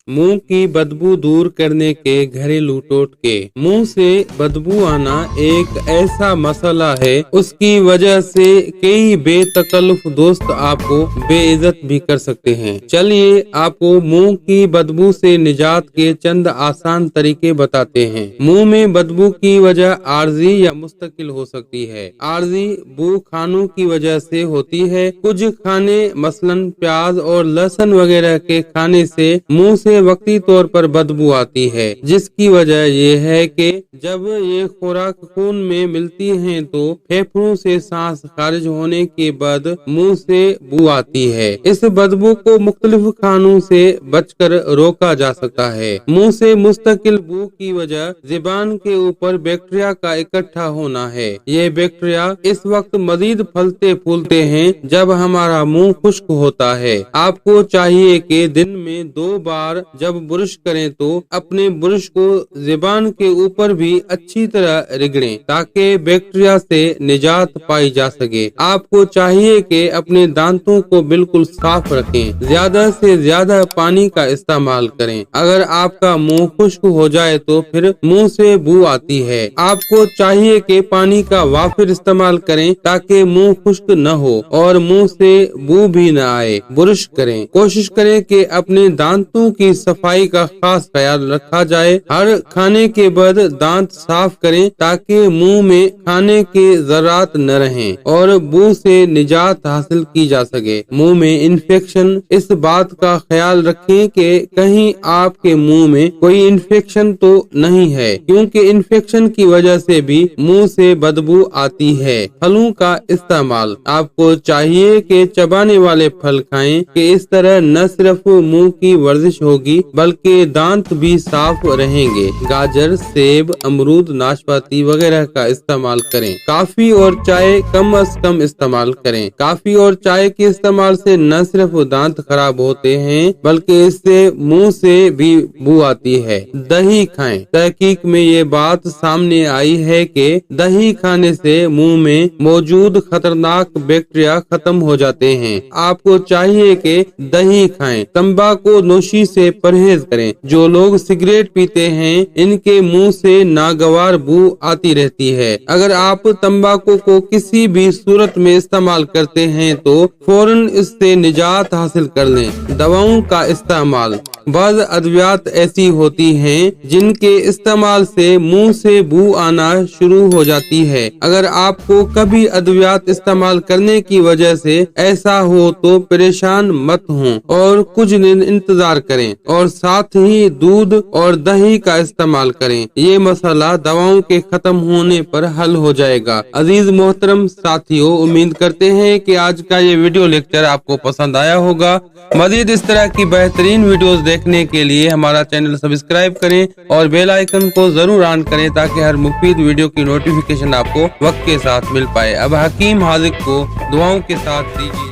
मुंह की बदबू दूर करने के घरेलू टोटके। मुंह से बदबू आना एक ऐसा मसला है, उसकी वजह से कई बेतकल्लुफ दोस्त आपको बेइज्जत भी कर सकते हैं। चलिए आपको मुंह की बदबू से निजात के चंद आसान तरीके बताते हैं। मुंह में बदबू की वजह आर्जी या मुस्तकिल हो सकती है। आर्जी बू खानों की वजह से होती है। कुछ खाने मसलन प्याज और लहसुन वगैरह के खाने से मुंह से वक्ती तौर पर बदबू आती है, जिसकी वजह ये है कि जब ये खुराक खून में मिलती हैं तो फेफड़ों से सांस खारिज होने के बाद मुंह से बू आती है। इस बदबू को मुख्तलिफ खानों से बचकर रोका जा सकता है। मुंह से मुस्तकिल बू की वजह ज़ुबान के ऊपर बैक्टीरिया का इकट्ठा होना है। ये बैक्टीरिया इस वक्त मजीद फलते फूलते हैं जब हमारा मुंह खुश्क होता है। आपको चाहिए कि दिन में 2 बार जब ब्रश करें तो अपने ब्रश को ज़ुबान के ऊपर भी अच्छी तरह रगड़ें ताकि बैक्टीरिया से निजात पाई जा सके। आपको चाहिए कि अपने दांतों को बिल्कुल साफ रखें। ज्यादा से ज्यादा पानी का इस्तेमाल करें। अगर आपका मुंह खुश्क हो जाए तो फिर मुंह से बू आती है। आपको चाहिए कि पानी का वाफिर इस्तेमाल करें ताकि मुंह खुश्क न हो और मुंह से बू भी न आए। ब्रश करें। कोशिश करें कि अपने दांतों की सफाई का खास ख्याल रखा जाए। हर खाने के बाद दांत साफ करें ताकि मुंह में खाने के ज़रात न रहें और बू से निजात हासिल की जा सके। मुंह में इन्फेक्शन, इस बात का ख्याल रखें कि कहीं आपके मुंह में कोई इन्फेक्शन तो नहीं है, क्योंकि इन्फेक्शन की वजह से भी मुंह से बदबू आती है। फलों का इस्तेमाल। आपको चाहिए कि चबाने वाले फल खाएं कि इस तरह न सिर्फ मुंह की वर्जिश होगी बल्कि दांत भी साफ रहेंगे। गाजर, सेब, अमरूद, नाशपाती वगैरह का इस्तेमाल करें। काफी और चाय कम से कम इस्तेमाल करें। काफी और चाय के इस्तेमाल से न सिर्फ दांत खराब होते हैं बल्कि इससे मुंह से भी बू आती है। दही खाएं। तहकीक में ये बात सामने आई है कि दही खाने से मुंह में मौजूद खतरनाक बैक्टीरिया खत्म हो जाते हैं। आपको चाहिए कि दही खाएं। तंबाकू नोशी से परहेज करें। जो लोग सिगरेट पीते हैं इनके मुंह से नागवार बू आती रहती है। अगर आप तंबाकू को किसी भी सूरत में इस्तेमाल करते हैं तो फौरन इससे निजात हासिल कर लें। दवाओं का इस्तेमाल। बाज़ अद्वियात ऐसी होती हैं जिनके इस्तेमाल से मुंह से बू आना शुरू हो जाती है। अगर आपको कभी अद्वियात इस्तेमाल करने की वजह से ऐसा हो तो परेशान मत हों और कुछ दिन इंतजार करें और साथ ही दूध और दही का इस्तेमाल करें। ये मसला दवाओं के खत्म होने पर हल हो जाएगा। अजीज मोहतरम साथियों, उम्मीद करते हैं कि आज का ये वीडियो लेक्चर आपको पसंद आया होगा। मजीद इस तरह की बेहतरीन वीडियोस देखने के लिए हमारा चैनल सब्सक्राइब करें और बेल आइकन को जरूर ऑन करें ताकि हर मुफीद वीडियो की नोटिफिकेशन आपको वक्त के साथ मिल पाए। अब हकीम हाजिक को दुआओं के साथ दीजिए।